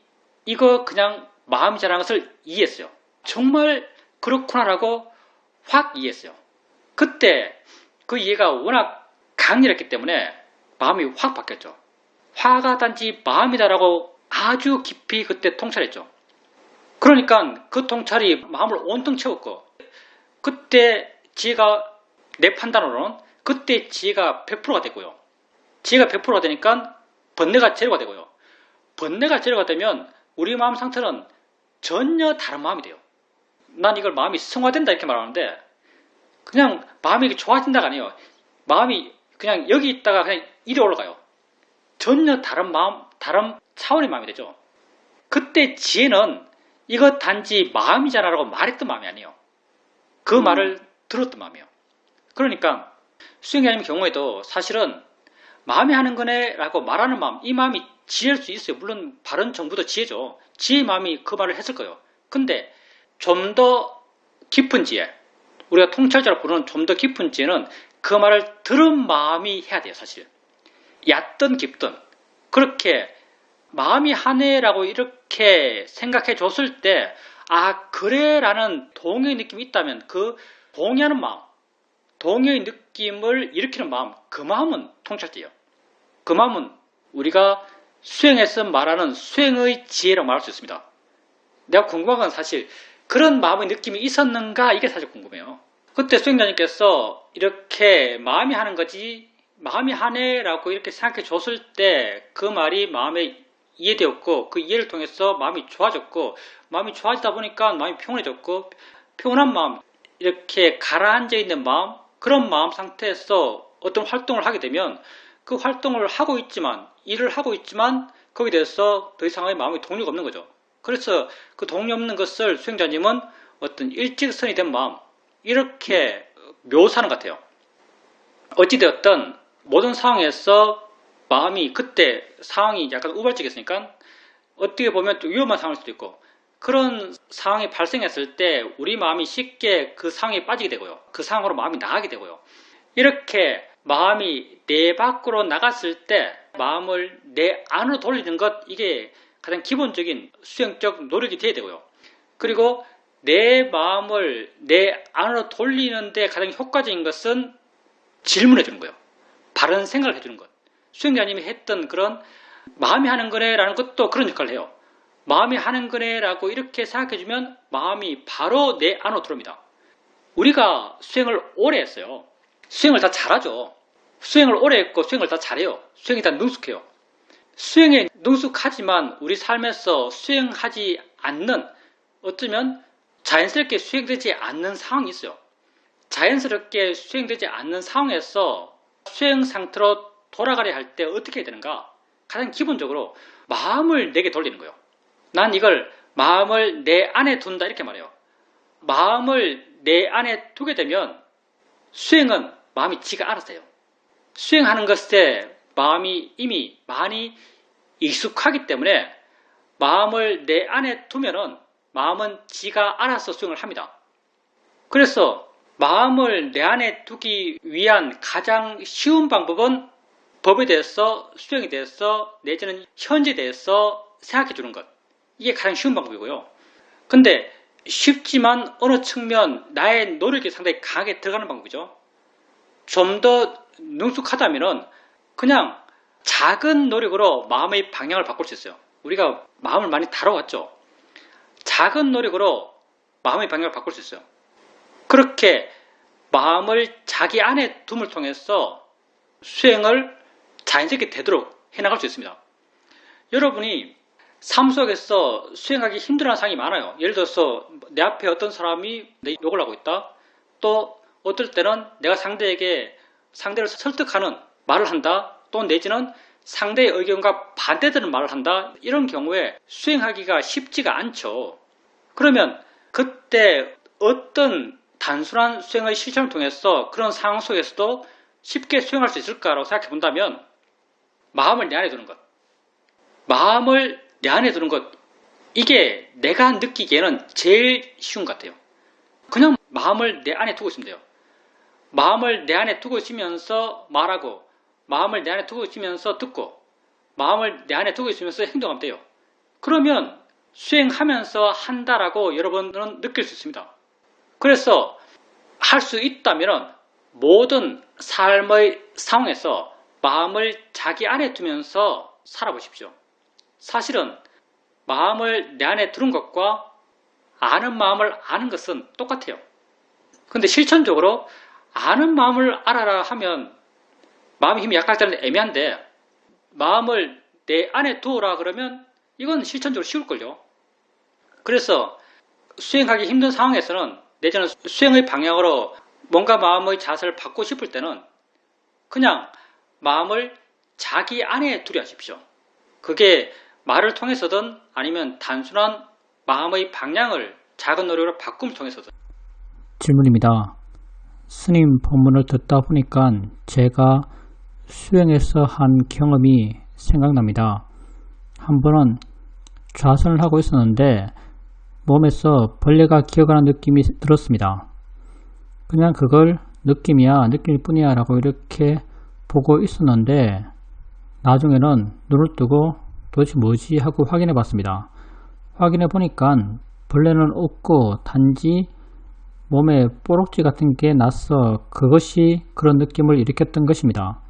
이거 그냥 마음이잖아 것을 이해했어요. 정말 그렇구나라고 확 이해했어요. 그때 그 이해가 워낙 강렬했기 때문에 마음이 확 바뀌었죠. 화가 단지 마음이다라고 아주 깊이 그때 통찰했죠. 그러니까 그 통찰이 마음을 온통 채웠고 그때 지혜가 내 판단으로는 그때 지혜가 100%가 되고요. 지혜가 100%가 되니까 번뇌가 제로가 되고요. 번뇌가 제로가 되면 우리 마음 상태는 전혀 다른 마음이 돼요. 난 이걸 마음이 승화된다 이렇게 말하는데 그냥 마음이 이렇게 좋아진다가 아니에요. 마음이 그냥 여기 있다가 그냥 이리 올라가요. 전혀 다른 마음, 다른 차원의 마음이 되죠. 그때 지혜는 이거 단지 마음이잖아 라고 말했던 마음이 아니에요. 그 말을 들었던 마음이에요. 그러니까 수행자님 경우에도 사실은 마음이 하는 거네 라고 말하는 마음, 이 마음이 지혜일 수 있어요. 물론 바른 정보도 지혜죠. 지혜의 마음이 그 말을 했을 거예요. 근데 좀 더 깊은 지혜, 우리가 통찰자로 부르는 좀 더 깊은 지혜는 그 말을 들은 마음이 해야 돼요. 사실 얕든 깊든 그렇게 마음이 하네라고 이렇게 생각해 줬을 때 아 그래 라는 동의의 느낌이 있다면 그 동의하는 마음, 동의의 느낌을 일으키는 마음, 그 마음은 통찰지예요. 그 마음은 우리가 수행에서 말하는 수행의 지혜라고 말할 수 있습니다. 내가 궁금한 건 사실 그런 마음의 느낌이 있었는가 이게 사실 궁금해요. 그때 수행자님께서 이렇게 마음이 하는 거지 마음이 하네 라고 이렇게 생각해 줬을 때 그 말이 마음에 이해되었고 그 이해를 통해서 마음이 좋아졌고 마음이 좋아지다 보니까 마음이 평온해졌고 평온한 마음, 이렇게 가라앉아 있는 마음, 그런 마음 상태에서 어떤 활동을 하게 되면 그 활동을 하고 있지만 일을 하고 있지만 거기에 대해서 더 이상의 마음의 동료가 없는 거죠. 그래서 그 동료 없는 것을 수행자님은 어떤 일직선이 된 마음 이렇게 묘사하는 것 같아요. 어찌되었든 모든 상황에서 마음이 그때 상황이 약간 우발적이었으니까 어떻게 보면 또 위험한 상황일 수도 있고 그런 상황이 발생했을 때 우리 마음이 쉽게 그 상황에 빠지게 되고요. 그 상황으로 마음이 나가게 되고요. 이렇게 마음이 내 밖으로 나갔을 때 마음을 내 안으로 돌리는 것 이게 가장 기본적인 수행적 노력이 돼야 되고요. 그리고 내 마음을 내 안으로 돌리는데 가장 효과적인 것은 질문해 주는 거예요. 바른 생각을 해주는 것. 수행자님이 했던 그런 마음이 하는 거네 라는 것도 그런 역할을 해요. 마음이 하는 거네 라고 이렇게 생각해주면 마음이 바로 내 안으로 들어옵니다. 우리가 수행을 오래 했어요. 수행을 다 잘하죠. 수행을 오래 했고 수행을 다 잘해요. 수행이 다 능숙해요. 수행에 능숙하지만 우리 삶에서 수행하지 않는 어쩌면 자연스럽게 수행되지 않는 상황이 있어요. 자연스럽게 수행되지 않는 상황에서 수행 상태로 돌아가려 할 때 어떻게 해야 되는가? 가장 기본적으로 마음을 내게 돌리는 거예요. 난 이걸 마음을 내 안에 둔다 이렇게 말해요. 마음을 내 안에 두게 되면 수행은 마음이 지가 알아서 해요. 수행하는 것에 마음이 이미 많이 익숙하기 때문에 마음을 내 안에 두면은 마음은 지가 알아서 수행을 합니다. 그래서 마음을 내 안에 두기 위한 가장 쉬운 방법은 법에 대해서, 수행에 대해서, 내지는 현재에 대해서 생각해 주는 것. 이게 가장 쉬운 방법이고요. 근데 쉽지만 어느 측면 나의 노력이 상당히 강하게 들어가는 방법이죠. 좀 더 능숙하다면은 그냥 작은 노력으로 마음의 방향을 바꿀 수 있어요. 우리가 마음을 많이 다뤄왔죠. 작은 노력으로 마음의 방향을 바꿀 수 있어요. 그렇게 마음을 자기 안에 둠을 통해서 수행을 자연스럽게 되도록 해나갈 수 있습니다. 여러분이 삶 속에서 수행하기 힘들어하는 상황이 많아요. 예를 들어서 내 앞에 어떤 사람이 내 욕을 하고 있다. 또 어떨 때는 내가 상대를 설득하는 말을 한다. 또 내지는 상대의 의견과 반대되는 말을 한다. 이런 경우에 수행하기가 쉽지가 않죠. 그러면 그때 어떤 단순한 수행의 실천을 통해서 그런 상황 속에서도 쉽게 수행할 수 있을까라고 생각해 본다면 마음을 내 안에 두는 것. 마음을 내 안에 두는 것. 이게 내가 느끼기에는 제일 쉬운 것 같아요. 그냥 마음을 내 안에 두고 있으면 돼요. 마음을 내 안에 두고 있으면서 말하고, 마음을 내 안에 두고 있으면서 듣고, 마음을 내 안에 두고 있으면서 행동하면 돼요. 그러면 수행하면서 한다라고 여러분들은 느낄 수 있습니다. 그래서 할 수 있다면 모든 삶의 상황에서 마음을 자기 안에 두면서 살아보십시오. 사실은 마음을 내 안에 두는 것과 아는 마음을 아는 것은 똑같아요. 근데 실천적으로 아는 마음을 알아라 하면 마음의 힘이 약할 때는 애매한데 마음을 내 안에 두어라 그러면 이건 실천적으로 쉬울걸요. 그래서 수행하기 힘든 상황에서는 내지는 수행의 방향으로 뭔가 마음의 자세를 바꾸고 싶을 때는 그냥 마음을 자기 안에 두려 하십시오. 그게 말을 통해서든 아니면 단순한 마음의 방향을 작은 노력으로 바꿈을 통해서든. 질문입니다. 스님 법문을 듣다 보니까 제가 수행에서 한 경험이 생각납니다. 한 번은 좌선을 하고 있었는데 몸에서 벌레가 기어가는 느낌이 들었습니다. 그냥 그걸 느낌이야, 느낌일 뿐이야 라고 이렇게 보고 있었는데 나중에는 눈을 뜨고 도대체 뭐지 하고 확인해 봤습니다. 확인해 보니까 벌레는 없고 단지 몸에 뽀록지 같은 게 나서 그것이 그런 느낌을 일으켰던 것입니다.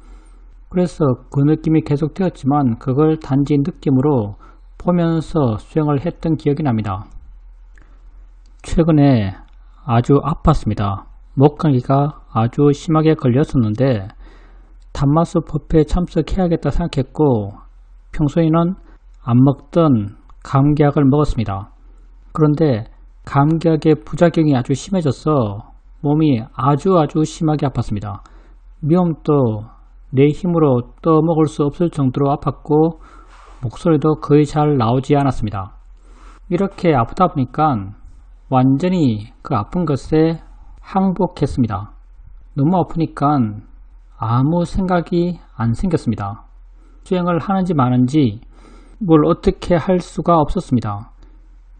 그래서 그 느낌이 계속되었지만 그걸 단지 느낌으로 보면서 수행을 했던 기억이 납니다. 최근에 아주 아팠습니다. 목감기가 아주 심하게 걸렸었는데 단마수 법회에 참석해야겠다 생각했고 평소에는 안 먹던 감기약을 먹었습니다. 그런데 감기약의 부작용이 아주 심해져서 몸이 아주 심하게 아팠습니다. 미움도 내 힘으로 떠먹을 수 없을 정도로 아팠고 목소리도 거의 잘 나오지 않았습니다. 이렇게 아프다 보니까 완전히 그 아픈 것에 항복했습니다. 너무 아프니까 아무 생각이 안 생겼습니다. 수행을 하는지 마는지 뭘 어떻게 할 수가 없었습니다.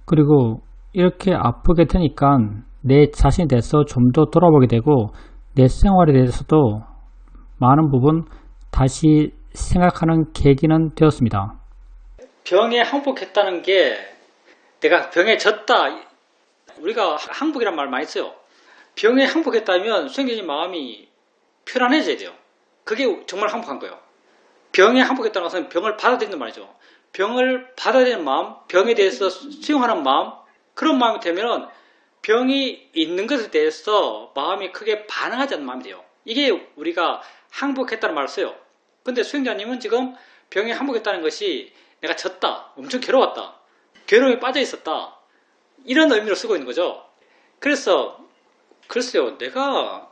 그리고 이렇게 아프게 되니까 내 자신에 대해서 좀 더 돌아보게 되고 내 생활에 대해서도 많은 부분 다시 생각하는 계기는 되었습니다. 병에 항복했다는 게 내가 병에 졌다. 우리가 항복이란 말 많이 써요. 병에 항복했다면 수행자님 마음이 편안해져야 돼요. 그게 정말 항복한 거예요. 병에 항복했다는 것은 병을 받아들이는 말이죠. 병을 받아들이는 마음, 병에 대해서 수용하는 마음, 그런 마음이 되면 병이 있는 것에 대해서 마음이 크게 반응하지 않는 마음이 돼요. 이게 우리가 항복했다는 말을 써요. 근데 수행자님은 지금 병에 항복했다는 것이 내가 졌다, 엄청 괴로웠다, 괴로움에 빠져 있었다, 이런 의미로 쓰고 있는 거죠. 그래서 글쎄요, 내가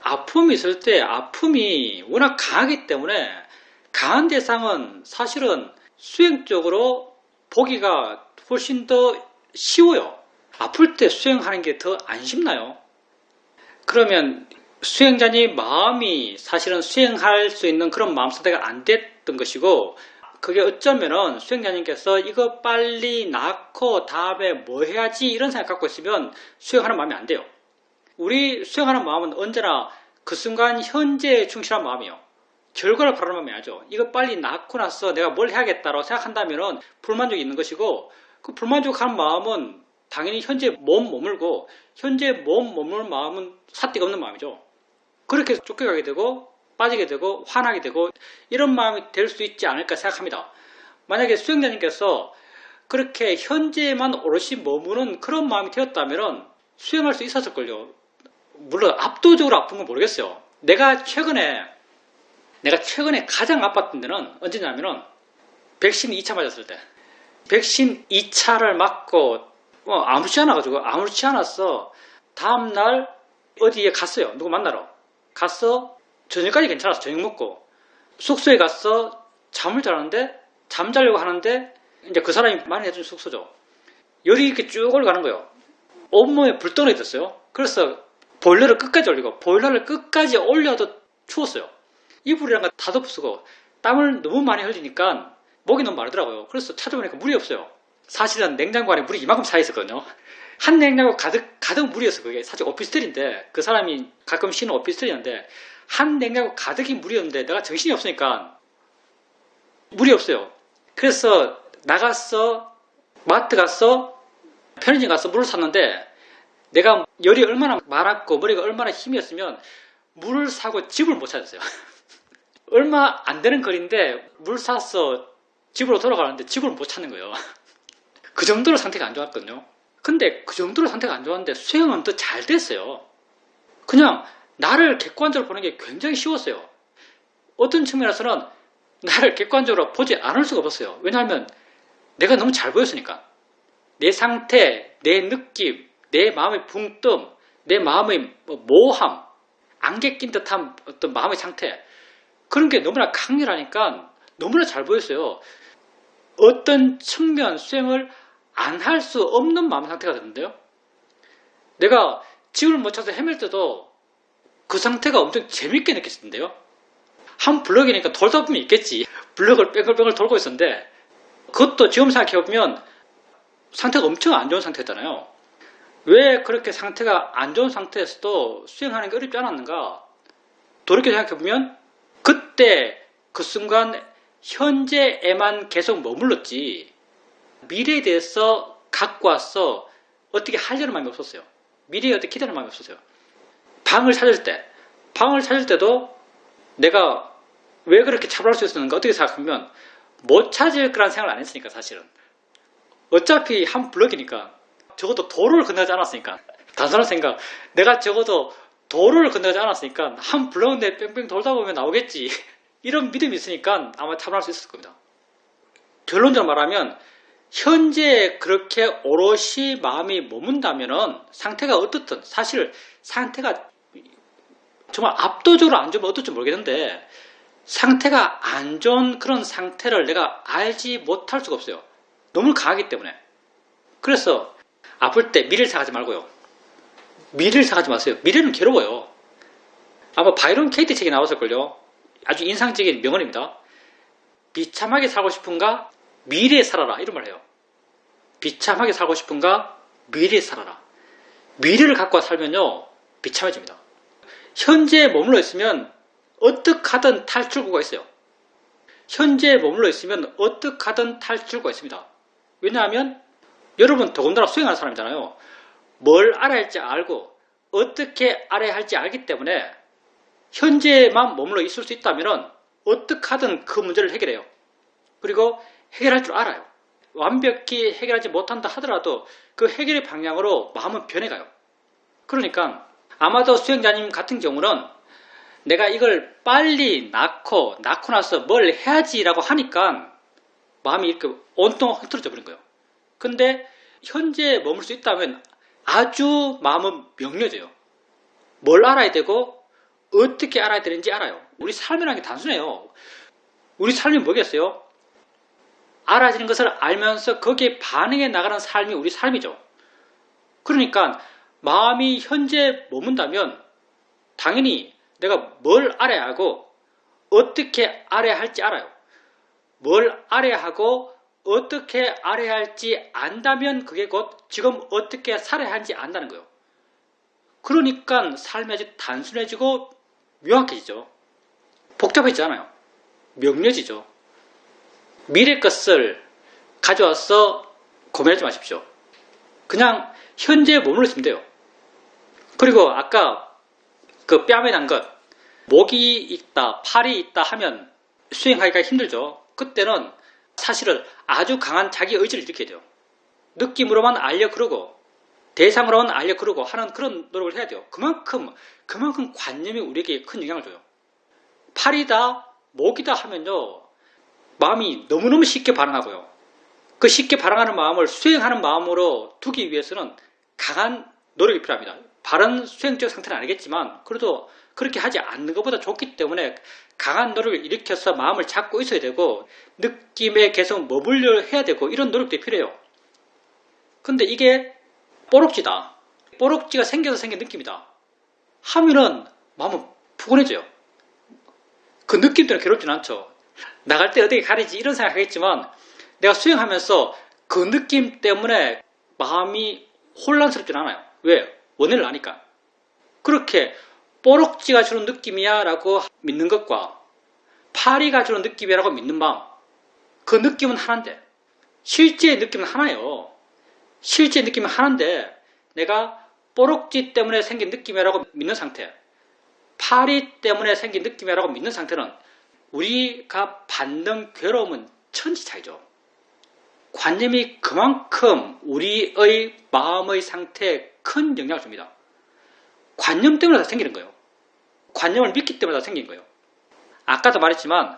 아픔이 있을 때 아픔이 워낙 강하기 때문에 강한 대상은 사실은 수행적으로 보기가 훨씬 더 쉬워요. 아플 때 수행하는 게 더 안 쉽나요? 그러면 수행자님 마음이 사실은 수행할 수 있는 그런 마음 상태가 안 됐던 것이고 그게 어쩌면은 수행자님께서 이거 빨리 낫고 다음에 뭐 해야지 이런 생각 갖고 있으면 수행하는 마음이 안 돼요. 우리 수행하는 마음은 언제나 그 순간 현재에 충실한 마음이에요. 결과를 바라는 마음이 아니죠. 이거 빨리 낳고 나서 내가 뭘 해야겠다라고 생각한다면은 불만족이 있는 것이고, 그 불만족한 마음은 당연히 현재 몸 머물고, 현재 몸 머무는 마음은 삿대가 없는 마음이죠. 그렇게 쫓겨가게 되고 빠지게 되고 화나게 되고 이런 마음이 될 수 있지 않을까 생각합니다. 만약에 수행자님께서 그렇게 현재만 오롯이 머무는 그런 마음이 되었다면 수행할 수 있었을걸요. 물론 압도적으로 아픈 건 모르겠어요. 내가 최근에 가장 아팠던 데는 언제냐면은 백신 2차 맞았을 때. 백신 2차를 맞고 아무렇지 않아가지고 아무렇지 않았어. 다음날 어디에 갔어요. 누구 만나러. 가서 저녁까지 괜찮았어. 저녁 먹고. 숙소에 가서 잠을 자는데 잠자려고 하는데 이제 그 사람이 마련해준 숙소죠. 열이 이렇게 쭉 올라가는 거예요. 온몸에 불덩어리 됐어요. 그래서 보일러를 끝까지 올리고 보일러를 끝까지 올려도 추웠어요. 이불이랑 다 덮어쓰고 땀을 너무 많이 흘리니까 목이 너무 마르더라고요. 그래서 찾아보니까 물이 없어요. 사실은 냉장고 안에 물이 이만큼 차 있었거든요. 한 냉장고 가득 물이었어. 그게 사실 오피스텔인데 그 사람이 가끔 쉬는 오피스텔이었는데 한 냉장고 가득이 물이었는데 내가 정신이 없으니까 물이 없어요. 그래서 나갔어, 마트 갔어, 편의점 가서 물을 샀는데 내가 열이 얼마나 많았고 머리가 얼마나 힘이었으면 물을 사고 집을 못 찾았어요. 얼마 안 되는 거리인데 물 사서 집으로 돌아가는데 집을 못 찾는 거예요. 그 정도로 상태가 안 좋았거든요. 근데 그 정도로 상태가 안 좋았는데 수행은 더 잘 됐어요. 그냥 나를 객관적으로 보는 게 굉장히 쉬웠어요. 어떤 측면에서는 나를 객관적으로 보지 않을 수가 없었어요. 왜냐하면 내가 너무 잘 보였으니까. 내 상태, 내 느낌, 내 마음의 붕뜸, 내 마음의 모호함, 안개 낀 듯한 어떤 마음의 상태, 그런 게 너무나 강렬하니까 너무나 잘 보였어요. 어떤 측면 수행을 안 할 수 없는 마음 상태가 됐는데요. 내가 집을 못 찾아서 헤맬 때도 그 상태가 엄청 재밌게 느꼈는데요. 한 블럭이니까 돌다 보면 있겠지. 블럭을 뺑글뺑글 돌고 있었는데 그것도 지금 생각해보면 상태가 엄청 안 좋은 상태였잖아요. 왜 그렇게 상태가 안 좋은 상태에서도 수행하는 게 어렵지 않았는가? 돌이켜 생각해보면 그때 그 순간 현재에만 계속 머물렀지 미래에 대해서 갖고 와서 어떻게 하려는 마음이 없었어요. 미래에 어떻게 기대하는 마음이 없었어요. 방을 찾을 때도 내가 왜 그렇게 차별할 수 있었는가 어떻게 생각하면 못 찾을 거란 생각을 안 했으니까 사실은. 어차피 한 블럭이니까 적어도 도로를 건너지 않았으니까 단순한 생각 내가 적어도 도로를 건너지 않았으니까 한 블럭인데 뺑뺑 돌다 보면 나오겠지 이런 믿음이 있으니까 아마 참여할 수 있었을 겁니다. 결론적으로 말하면 현재 그렇게 오롯이 마음이 머문다면은 상태가 어떻든 사실 상태가 정말 압도적으로 안 좋으면 어떨지 모르겠는데 상태가 안 좋은 그런 상태를 내가 알지 못할 수가 없어요. 너무 강하기 때문에. 그래서 아플 때 미래를 생각하지 말고요. 미래를 생각하지 마세요. 미래는 괴로워요. 아마 바이런 케이티 책에 나왔을걸요. 아주 인상적인 명언입니다. 비참하게 살고 싶은가? 미래에 살아라. 이런 말 해요. 비참하게 살고 싶은가? 미래에 살아라. 미래를 갖고 살면요. 비참해집니다. 현재에 머물러 있으면 어떻게 하든 탈출구가 있어요. 현재에 머물러 있으면 어떻게 하든 탈출구가 있습니다. 왜냐하면 여러분 더군다나 수행하는 사람이잖아요. 뭘 알아야 할지 알고 어떻게 알아야 할지 알기 때문에 현재에만 머물러 있을 수 있다면 어떻게 하든 그 문제를 해결해요. 그리고 해결할 줄 알아요. 완벽히 해결하지 못한다 하더라도 그 해결의 방향으로 마음은 변해가요. 그러니까 아마도 수행자님 같은 경우는 내가 이걸 빨리 낳고 나서 뭘 해야지라고 하니까 마음이 이렇게 온통 흐트러져 버린 거예요. 근데 현재에 머물 수 있다면 아주 마음은 명료해져요. 뭘 알아야 되고 어떻게 알아야 되는지 알아요. 우리 삶이라는 게 단순해요. 우리 삶이 뭐겠어요? 알아지는 것을 알면서 거기에 반응해 나가는 삶이 우리 삶이죠. 그러니까 마음이 현재에 머문다면 당연히 내가 뭘 알아야 하고 어떻게 알아야 할지 알아요. 뭘 알아야 하고 어떻게 알아야 할지 안다면 그게 곧 지금 어떻게 살아야 하는지 안다는 거예요. 그러니까 삶이 아주 단순해지고 명확해지죠. 복잡해지지 않아요. 명료해지죠. 미래 것을 가져와서 고민하지 마십시오. 그냥 현재에 머물러 있으면 돼요. 그리고 아까 그 뺨에 난 것, 목이 있다, 팔이 있다 하면 수행하기가 힘들죠. 그때는 사실은 아주 강한 자기 의지를 일으켜야 돼요. 느낌으로만 알려 그러고 대상으로만 알려 그러고 하는 그런 노력을 해야 돼요. 그만큼 관념이 우리에게 큰 영향을 줘요. 팔이다, 목이다 하면요, 마음이 너무너무 쉽게 반응하고요. 그 쉽게 반응하는 마음을 수행하는 마음으로 두기 위해서는 강한 노력이 필요합니다. 바른 수행적 상태는 아니겠지만 그래도 그렇게 하지 않는 것보다 좋기 때문에 강한 노력을 일으켜서 마음을 잡고 있어야 되고 느낌에 계속 머물려 해야 되고 이런 노력도 필요해요. 근데 이게 뽀록지다. 뽀록지가 생겨서 생긴 느낌이다. 하면은 마음은 푸근해져요. 그 느낌 때문에 괴롭지는 않죠. 나갈 때 어떻게 가리지 이런 생각 하겠지만 내가 수행하면서 그 느낌 때문에 마음이 혼란스럽지는 않아요. 왜? 원인을 아니까. 그렇게 뽀록지가 주는 느낌이야 라고 믿는 것과 파리가 주는 느낌이야 라고 믿는 마음, 그 느낌은 하나인데 실제의 느낌은 하나예요. 실제의 느낌은 하나인데 내가 뽀록지 때문에 생긴 느낌이라고 믿는 상태, 파리 때문에 생긴 느낌이라고 믿는 상태는 우리가 받는 괴로움은 천지 차이죠. 관념이 그만큼 우리의 마음의 상태에 큰 영향을 줍니다. 관념 때문에 다 생기는 거예요. 관념을 믿기 때문에 다 생긴 거예요. 아까도 말했지만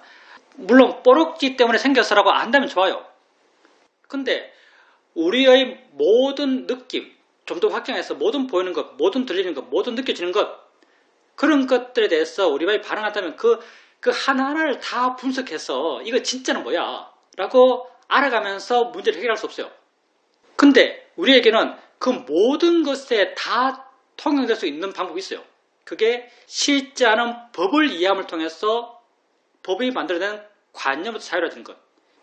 물론 뽀록지 때문에 생겼어라고 안다면 좋아요. 근데 우리의 모든 느낌, 좀 더 확장해서 모든 보이는 것, 모든 들리는 것, 모든 느껴지는 것, 그런 것들에 대해서 우리 마음이 반응한다면 그 하나하나를 다 분석해서 이거 진짜는 뭐야? 라고 알아가면서 문제를 해결할 수 없어요. 근데 우리에게는 그 모든 것에 다 통용될 수 있는 방법이 있어요. 그게 실제하는 법을 이해함을 통해서 법이 만들어낸 관념부터 자유로워지는 것.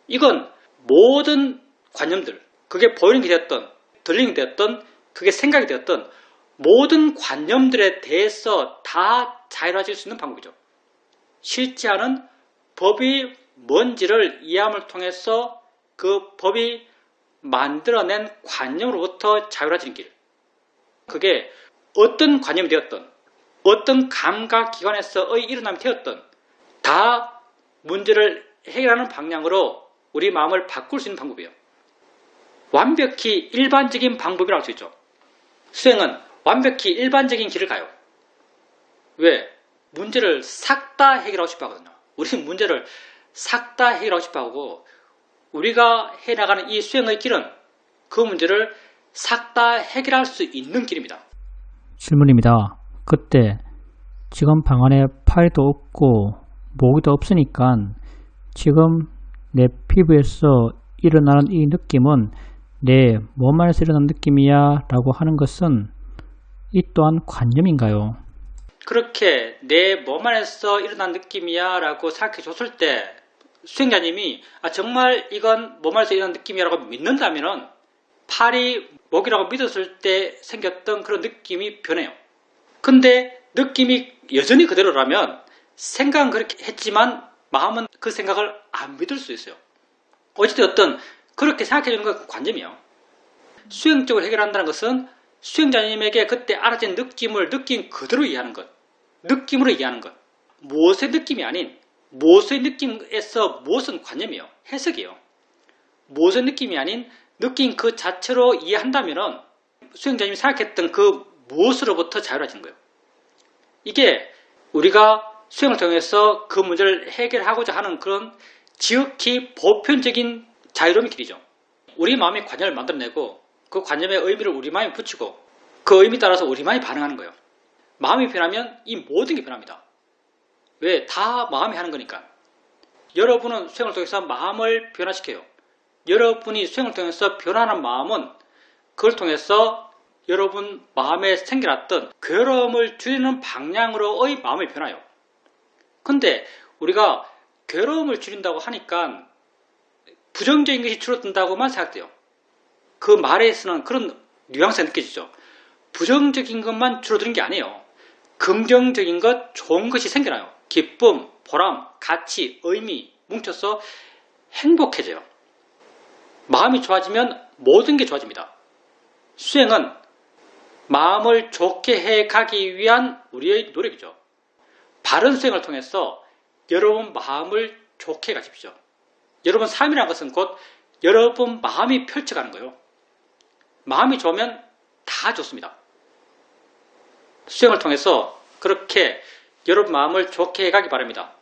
이건 모든 관념들, 그게 보이는 게 되었던, 들리는 게 되었던, 그게 생각이 되었던 모든 관념들에 대해서 다 자유로워질 수 있는 방법이죠. 실제하는 법이 뭔지를 이해함을 통해서 그 법이 만들어낸 관념으로부터 자유로워지는 길. 그게 어떤 관념이 되었던, 어떤 감각기관에서의 일어남이 되었던 다 문제를 해결하는 방향으로 우리 마음을 바꿀 수 있는 방법이에요. 완벽히 일반적인 방법이라고 할 수 있죠. 수행은 완벽히 일반적인 길을 가요. 왜? 문제를 싹 다 해결하고 싶어 하거든요. 우리는 문제를 싹 다 해결하고 싶어 하고 우리가 해나가는 이 수행의 길은 그 문제를 싹 다 해결할 수 있는 길입니다. 질문입니다. 그때 지금 방 안에 팔도 없고 모기도 없으니까 지금 내 피부에서 일어나는 이 느낌은 내 몸 안에서 일어나는 느낌이야 라고 하는 것은 이 또한 관념인가요? 그렇게 내 몸 안에서 일어난 느낌이야 라고 생각해 줬을 때 수행자님이 정말 이건 몸 안에서 일어난 느낌이야 라고 믿는다면 팔이 목이라고 믿었을 때 생겼던 그런 느낌이 변해요. 근데 느낌이 여전히 그대로라면 생각은 그렇게 했지만 마음은 그 생각을 안 믿을 수 있어요. 어찌되었든 그렇게 생각해 주는 건 관념이에요. 수행적으로 해결한다는 것은 수행자님에게 그때 알아진 느낌을 느낀 그대로 이해하는 것. 느낌으로 이해하는 것. 무엇의 느낌이 아닌 무엇의 느낌에서 무엇은 관념이에요. 해석이에요. 무엇의 느낌이 아닌 느낀 그 자체로 이해한다면 수행자님이 생각했던 그 무엇으로부터 자유로워지는 거예요. 이게 우리가 수행을 통해서 그 문제를 해결하고자 하는 그런 지극히 보편적인 자유로움의 길이죠. 우리 마음의 관념을 만들어내고 그 관념의 의미를 우리 마음에 붙이고 그 의미 따라서 우리 마음이 반응하는 거예요. 마음이 변하면 이 모든 게 변합니다. 왜? 다 마음이 하는 거니까. 여러분은 수행을 통해서 마음을 변화시켜요. 여러분이 수행을 통해서 변하는 마음은 그걸 통해서 여러분 마음에 생겨났던 괴로움을 줄이는 방향으로의 마음이 변화요. 근데 우리가 괴로움을 줄인다고 하니까 부정적인 것이 줄어든다고만 생각돼요. 그 말에서는 그런 뉘앙스가 느껴지죠. 부정적인 것만 줄어드는 게 아니에요. 긍정적인 것, 좋은 것이 생겨나요. 기쁨, 보람, 가치, 의미 뭉쳐서 행복해져요. 마음이 좋아지면 모든 게 좋아집니다. 수행은 마음을 좋게 해가기 위한 우리의 노력이죠. 바른 수행을 통해서 여러분 마음을 좋게 가십시오. 여러분 삶이라는 것은 곧 여러분 마음이 펼쳐가는 거예요. 마음이 좋으면 다 좋습니다. 수행을 통해서 그렇게 여러분 마음을 좋게 해가기 바랍니다.